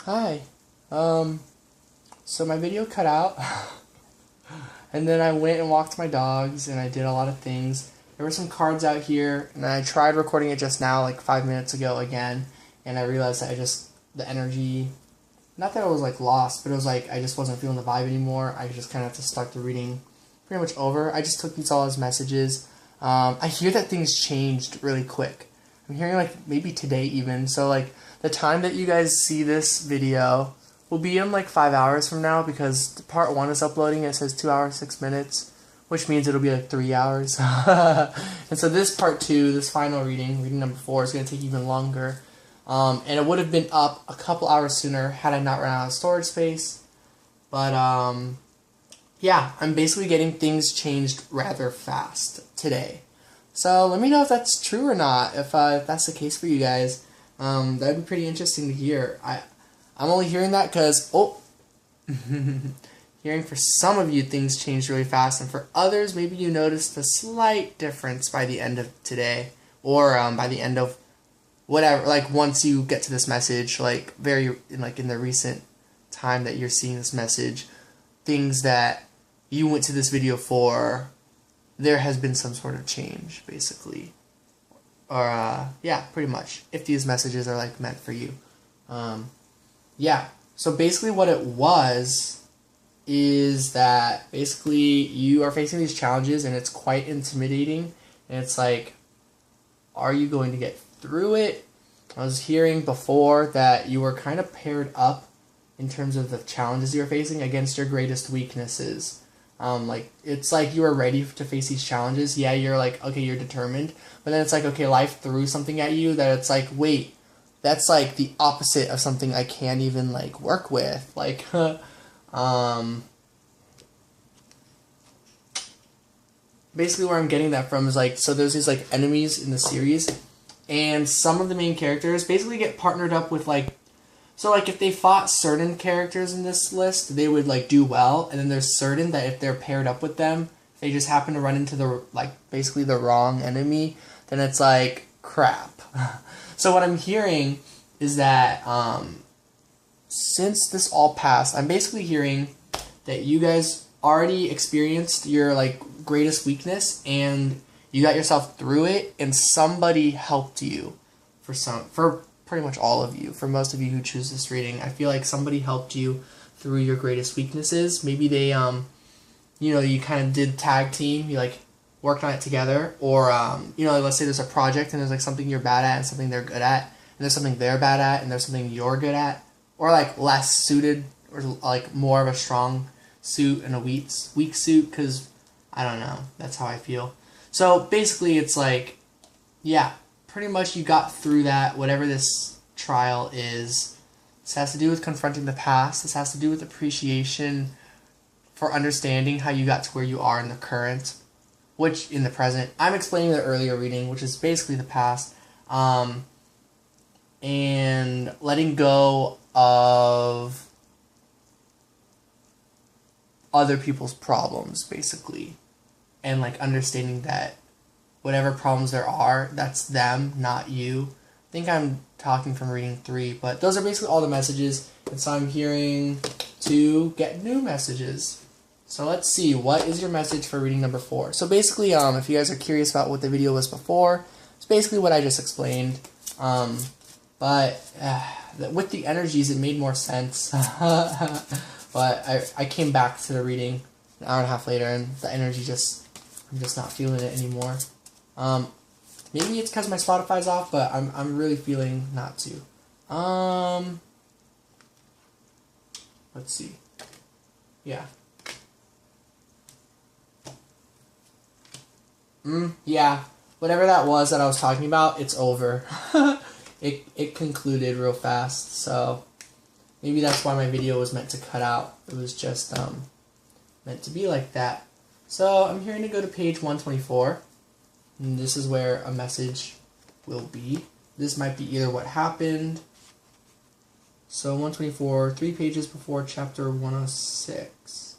Hi. So my video cut out, and then I went and walked my dogs, and I did a lot of things. There were some cards out here, and I tried recording it just now, like 5 minutes ago again, and I realized that the energy, not that it was like lost, but it was like I just wasn't feeling the vibe anymore. I just kind of have to start the reading pretty much over. I just took these all as messages. I hear that things changed really quick. I'm hearing like maybe today even, so like the time that you guys see this video will be in like 5 hours from now, because part 1 is uploading. It says 2 hours 6 minutes, which means it'll be like 3 hours. And so this part 2, this final reading number 4, is going to take even longer. And it would have been up a couple hours sooner had I not run out of storage space. But yeah, I'm basically getting things changed rather fast today. So let me know if that's true or not, if that's the case for you guys. That'd be pretty interesting to hear. I'm only hearing that because, hearing for some of you things changed really fast, and for others maybe you noticed a slight difference by the end of today, or by the end of whatever, like once you get to this message, like in the recent time that you're seeing this message, things that you went to this video for, there has been some sort of change, basically. Or, yeah, pretty much, if these messages are, like, meant for you. Yeah, so basically what it was is that basically you are facing these challenges, and it's quite intimidating, and it's like, are you going to get through it? I was hearing before that you were kind of paired up in terms of the challenges you're facing against your greatest weaknesses. Like, it's like you were ready to face these challenges. Yeah, you're like, okay, you're determined. But then it's like, okay, life threw something at you that it's like, wait, that's like the opposite of something I can't even like work with. Like, basically where I'm getting that from is like, so there's these like enemies in the series, and some of the main characters basically get partnered up with like, so like if they fought certain characters in this list, they would like do well, and then there's certain that if they're paired up with them, if they just happen to run into the like basically the wrong enemy, then it's like crap. So what I'm hearing is that since this all passed, I'm basically hearing that you guys already experienced your like greatest weakness, and you got yourself through it, and somebody helped you for pretty much all of you. For most of you who choose this reading, I feel like somebody helped you through your greatest weaknesses. Maybe they you kind of did tag team, you like worked on it together, or let's say there's a project and there's like something you're bad at and something they're good at, and there's something they're bad at and there's something you're good at, or like less suited or like more of a strong suit and a weak suit, because I don't know, that's how I feel. So basically it's like, yeah, pretty much you got through that, whatever this trial is. This has to do with confronting the past. This has to do with appreciation for understanding how you got to where you are in the current, which in the present. I'm explaining the earlier reading, which is basically the past, and letting go of other people's problems, basically, and like understanding that whatever problems there are, that's them, not you. I think I'm talking from reading 3, but those are basically all the messages, and so I'm hearing to get new messages. So let's see, what is your message for reading number 4? So basically, if you guys are curious about what the video was before, it's basically what I just explained. But with the energies, it made more sense. But I came back to the reading an hour and a half later, and the energy I'm just not feeling it anymore. Maybe it's because my Spotify's off, but I'm really feeling not to. Let's see. Yeah. Yeah. Whatever that was that I was talking about, it's over. It concluded real fast, so maybe that's why my video was meant to cut out. It was just meant to be like that. So I'm hearing to go to page 124. And this is where a message will be. This might be either what happened. So 124, 3 pages before chapter 106.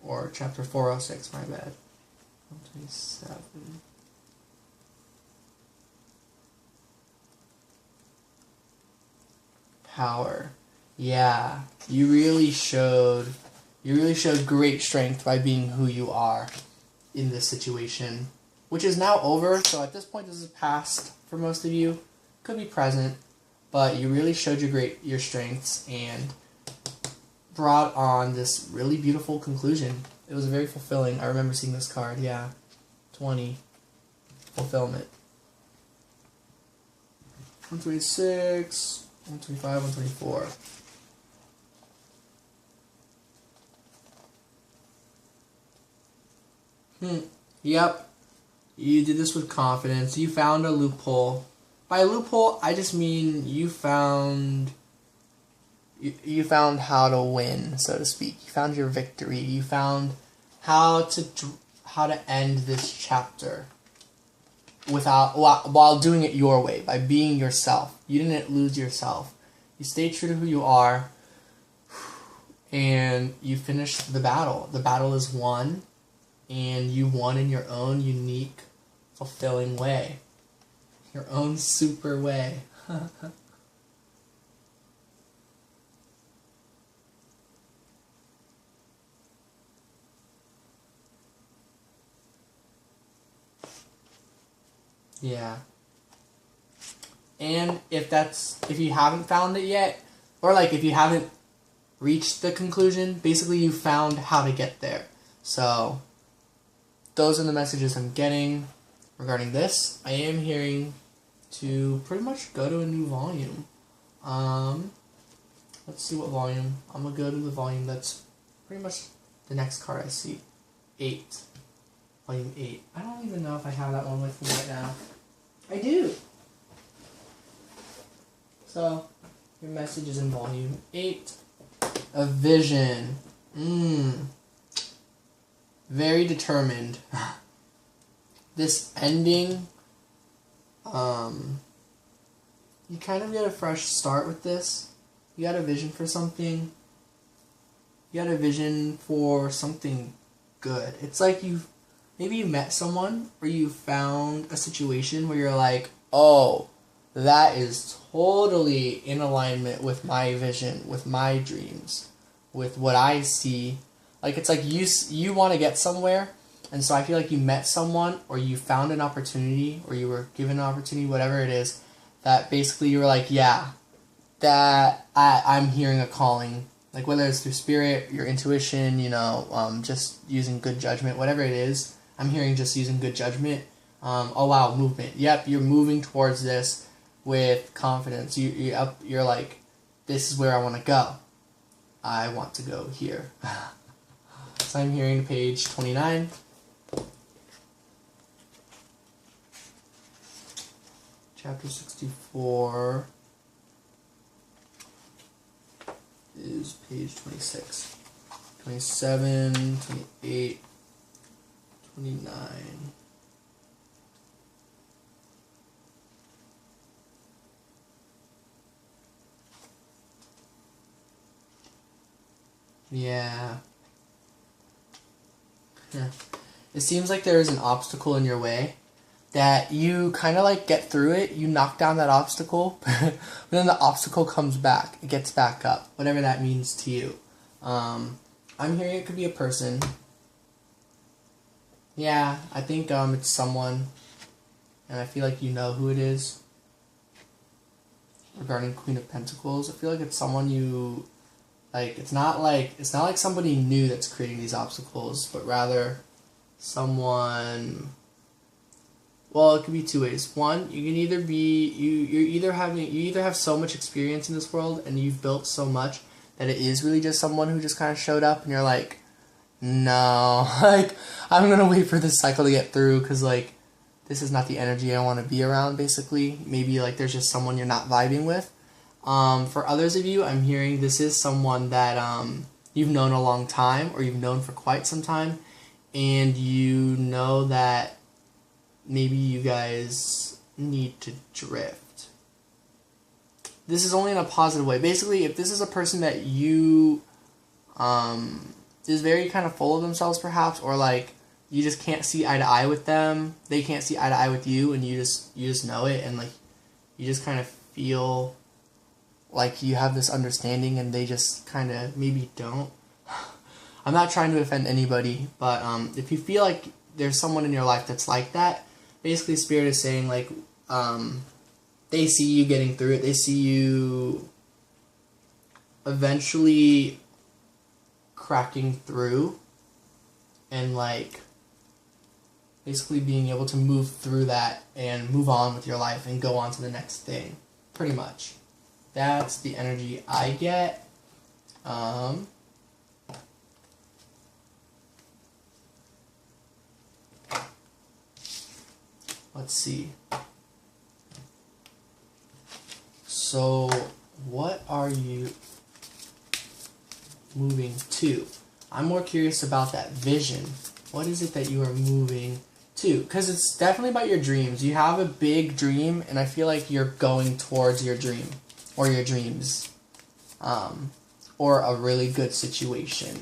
Or chapter 406, my bad. 127. Power. Yeah, you really showed great strength by being who you are in this situation, which is now over. So at this point, this is past for most of you. Could be present, but you really showed your strengths and brought on this really beautiful conclusion. It was very fulfilling. I remember seeing this card. Yeah, 20 fulfillment. 126, 125, 124. Yep. You did this with confidence. You found a loophole. By loophole, I just mean you found how to win, so to speak. You found your victory. You found how to end this chapter while doing it your way, by being yourself. You didn't lose yourself. You stayed true to who you are, and you finished the battle. The battle is won, and you won in your own unique, fulfilling way. Your own super way. Yeah. And if you haven't found it yet, or like if you haven't reached the conclusion, basically you found how to get there. So those are the messages I'm getting regarding this. I am hearing to pretty much go to a new volume. Let's see what volume. I'm gonna go to the volume that's pretty much the next card I see. 8. Volume 8. I don't even know if I have that one with me right now. I do. So, your message is in volume 8. A vision. Very determined. This ending, you kind of get a fresh start with this. You got a vision for something. You got a vision for something good. It's like maybe you met someone, or you found a situation where you're like, oh, that is totally in alignment with my vision, with my dreams, with what I see. Like, it's like you want to get somewhere, and so I feel like you met someone, or you found an opportunity, or you were given an opportunity, whatever it is, that basically you were like, yeah, that I'm hearing a calling. Like, whether it's through spirit, your intuition, just using good judgment, whatever it is, I'm hearing just using good judgment. Oh wow, movement. Yep, you're moving towards this with confidence. You're like, this is where I want to go. I want to go here. So I'm hearing page 29. Chapter 64 is page 26. 27, 28, 29. Yeah. It seems like there is an obstacle in your way that you kind of like get through it. You knock down that obstacle, but then the obstacle comes back. It gets back up, whatever that means to you. I'm hearing it could be a person. Yeah, I think it's someone, and I feel like you know who it is. Regarding Queen of Pentacles, I feel like it's someone you like. It's not like somebody new that's creating these obstacles, but rather someone. Well, it could be two ways. One, you can either be you either have so much experience in this world, and you've built so much that it is really just someone who just kind of showed up, and you're like, no, like, I'm gonna wait for this cycle to get through, because like, this is not the energy I want to be around. Basically, maybe like there's just someone you're not vibing with. For others of you, I'm hearing this is someone that you've known a long time, or you've known for quite some time, and you know that maybe you guys need to drift. This is only in a positive way. Basically, if this is a person that you is very kind of full of themselves, perhaps, or like you just can't see eye to eye with them, they can't see eye to eye with you, and you just know it, and like you just kind of feel like you have this understanding and they just kind of maybe don't. I'm not trying to offend anybody, but if you feel like there's someone in your life that's like that, basically Spirit is saying like they see you getting through it. They see you eventually cracking through and like basically being able to move through that and move on with your life and go on to the next thing. Pretty much. That's the energy I get. Let's see. So, what are you moving to? I'm more curious about that vision. What is it that you are moving to? Because it's definitely about your dreams. You have a big dream, and I feel like you're going towards your dream or your dreams, or a really good situation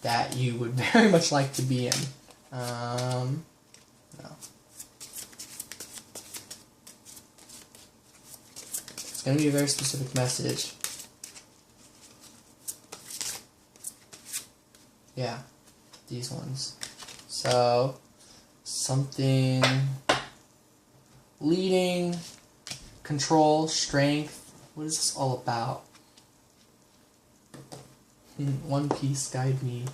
that you would very much like to be in. No. It's going to be a very specific message. Yeah, these ones. So, something leading, control, strength. What is this all about? One Piece, guide me.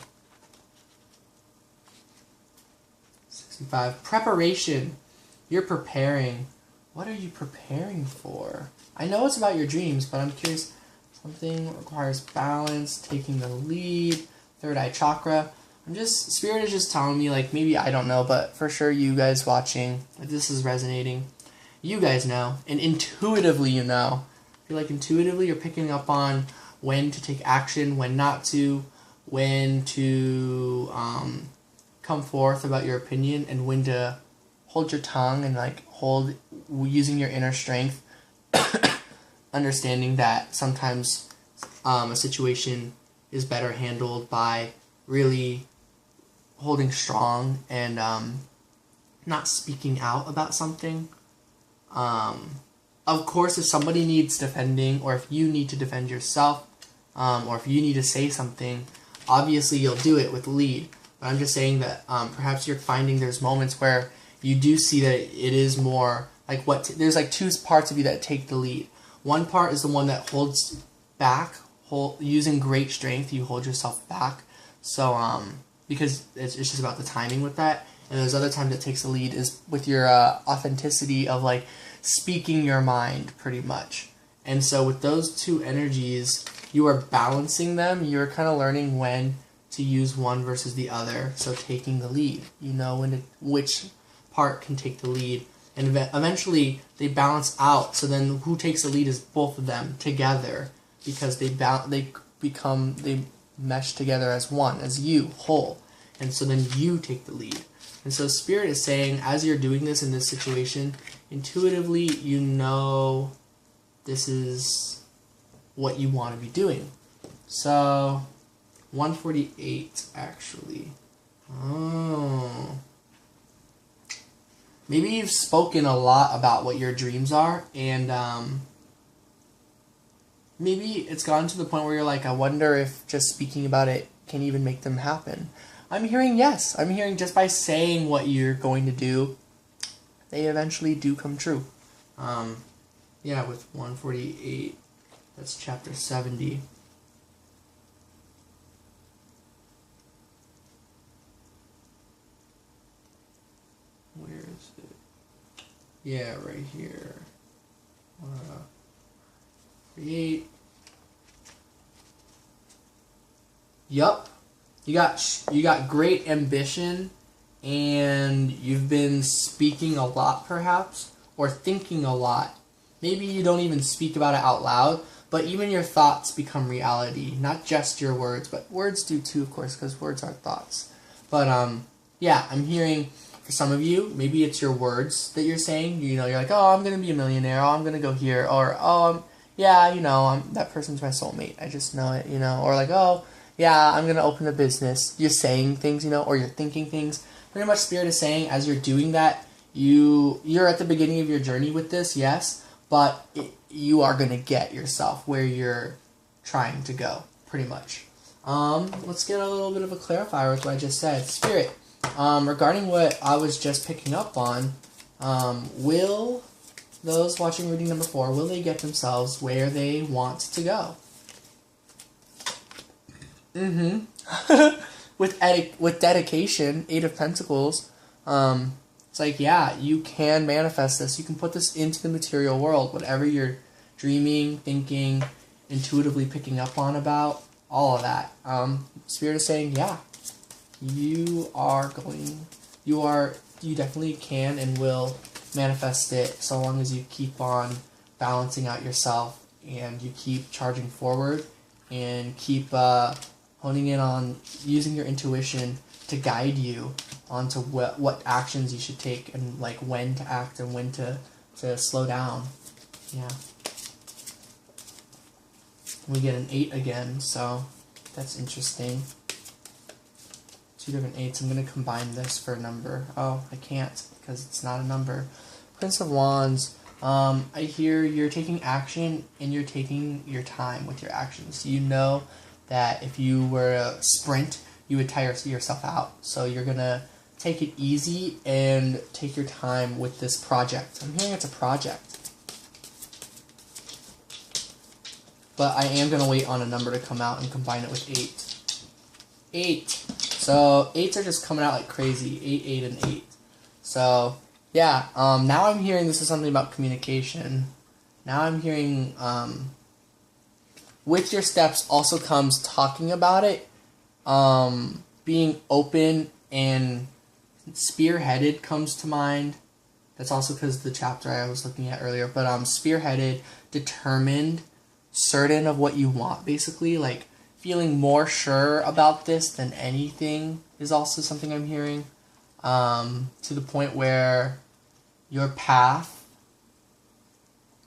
65. Preparation. You're preparing. What are you preparing for? I know it's about your dreams, but I'm curious. Something requires balance, taking the lead, third eye chakra. Spirit is just telling me, like, maybe I don't know, but for sure you guys watching, if this is resonating, you guys know, and intuitively you know. I feel like intuitively you're picking up on when to take action, when not to, when to come forth about your opinion, and when to hold your tongue and like hold, using your inner strength, understanding that sometimes a situation is better handled by really holding strong and not speaking out about something. Of course, if somebody needs defending, or if you need to defend yourself, or if you need to say something, obviously you'll do it with lead. But I'm just saying that perhaps you're finding there's moments where you do see that it is more like there's like two parts of you that take the lead. One part is the one that holds back, using great strength, you hold yourself back. So, because it's just about the timing with that. And there's other times that takes the lead is with your authenticity of like speaking your mind, pretty much. And so with those two energies, you are balancing them. You're kind of learning when to use one versus the other. So taking the lead, you know which part can take the lead. And eventually they balance out. So then who takes the lead is both of them together, because they mesh together as one, as you, whole. And so then you take the lead. And so Spirit is saying, as you're doing this in this situation, intuitively you know this is what you want to be doing. So, 148, actually. Oh. Maybe you've spoken a lot about what your dreams are, and maybe it's gotten to the point where you're like, I wonder if just speaking about it can even make them happen. I'm hearing yes. I'm hearing just by saying what you're going to do, they eventually do come true. Yeah, with 148, that's chapter 70. Where is it? Yeah, right here. 48. Yup. You got great ambition, and you've been speaking a lot, perhaps, or thinking a lot. Maybe you don't even speak about it out loud, but even your thoughts become reality. Not just your words, but words do too, of course, because words are thoughts. But yeah, I'm hearing for some of you, maybe it's your words that you're saying. You know, you're like, oh, I'm gonna be a millionaire. Oh, I'm gonna go here, or oh, yeah, you know, that person's my soulmate. I just know it, you know, or like, oh, yeah, I'm going to open a business. You're saying things, you know, or you're thinking things. Pretty much Spirit is saying, as you're doing that, you're at the beginning of your journey with this, yes, but you are going to get yourself where you're trying to go, pretty much. Let's get a little bit of a clarifier with what I just said. Spirit, regarding what I was just picking up on, will those watching reading number 4, will they get themselves where they want to go? With dedication, 8 of Pentacles, it's like, yeah, you can manifest this. You can put this into the material world. Whatever you're dreaming, thinking, intuitively picking up on about, all of that. Spirit is saying, yeah, you definitely can and will manifest it so long as you keep on balancing out yourself and you keep charging forward and keep honing in on using your intuition to guide you onto what actions you should take and like when to act and when to slow down. Yeah. We get an 8 again, so that's interesting. 2 different 8s. I'm going to combine this for a number. Oh, I can't because it's not a number. Prince of Wands. I hear you're taking action and you're taking your time with your actions. You know that if you were to sprint, you would tire yourself out. So you're going to take it easy and take your time with this project. I'm hearing it's a project. But I am going to wait on a number to come out and combine it with 8. 8. So 8s are just coming out like crazy. 8, 8, and 8. So yeah, now I'm hearing this is something about communication. Now I'm hearing with your steps also comes talking about it, being open and spearheaded comes to mind. That's also because the chapter I was looking at earlier. But spearheaded, determined, certain of what you want, basically, like feeling more sure about this than anything is also something I'm hearing, to the point where your path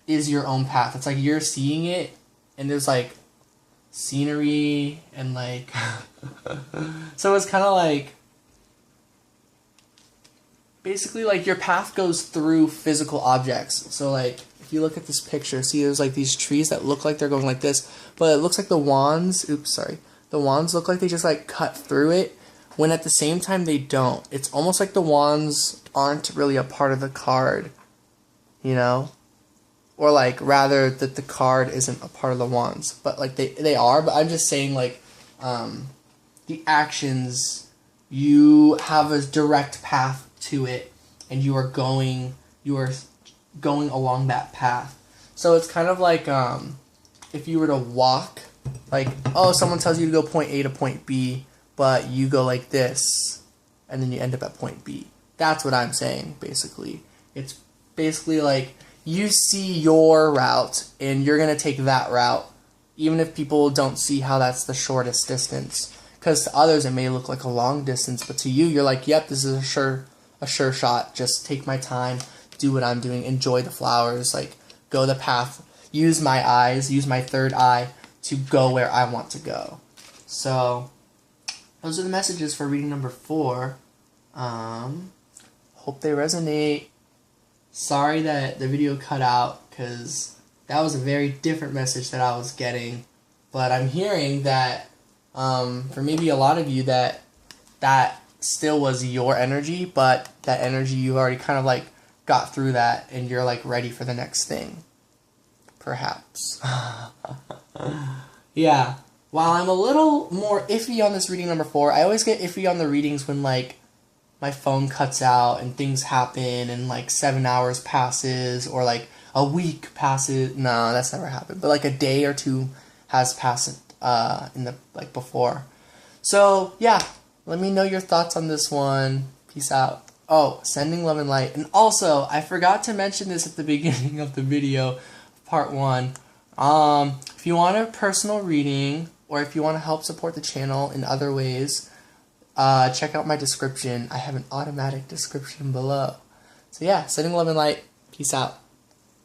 is your own path. It's like you're seeing it and there's like scenery and like so it's kind of like basically like your path goes through physical objects. So like if you look at this picture, see there's like these trees that look like they're going like this, but it looks like the wands, the wands look like they just like cut through it, when at the same time they don't. It's almost like the wands aren't really a part of the card, you know? Or like rather that the card isn't a part of the wands, but like they are, but I'm just saying like the actions, you have a direct path to it and you are going along that path. So it's kind of like if you were to walk, like, oh, someone tells you to go point A to point B, but you go like this, and then you end up at point B. That's what I'm saying, basically. It's basically like you see your route, and you're going to take that route, even if people don't see how that's the shortest distance. Because to others, it may look like a long distance, but to you, you're like, yep, this is a sure shot. Just take my time, do what I'm doing, enjoy the flowers, like, go the path, use my eyes, use my third eye to go where I want to go. So those are the messages for reading number 4. Hope they resonate. Sorry that the video cut out, because that was a very different message that I was getting. But I'm hearing that for maybe a lot of you that still was your energy, but that energy you already kind of like got through that and you're like ready for the next thing. Perhaps. Yeah. While I'm a little more iffy on this reading number 4, I always get iffy on the readings when like my phone cuts out and things happen and like 7 hours passes or like a week passes. No, that's never happened. But like a day or 2 has passed in the like before. So yeah, let me know your thoughts on this one. Peace out. Oh, sending love and light. And also, I forgot to mention this at the beginning of the video, part 1. If you want a personal reading, or if you want to help support the channel in other ways, check out my description. I have an automatic description below. So yeah, sending love and light. Peace out.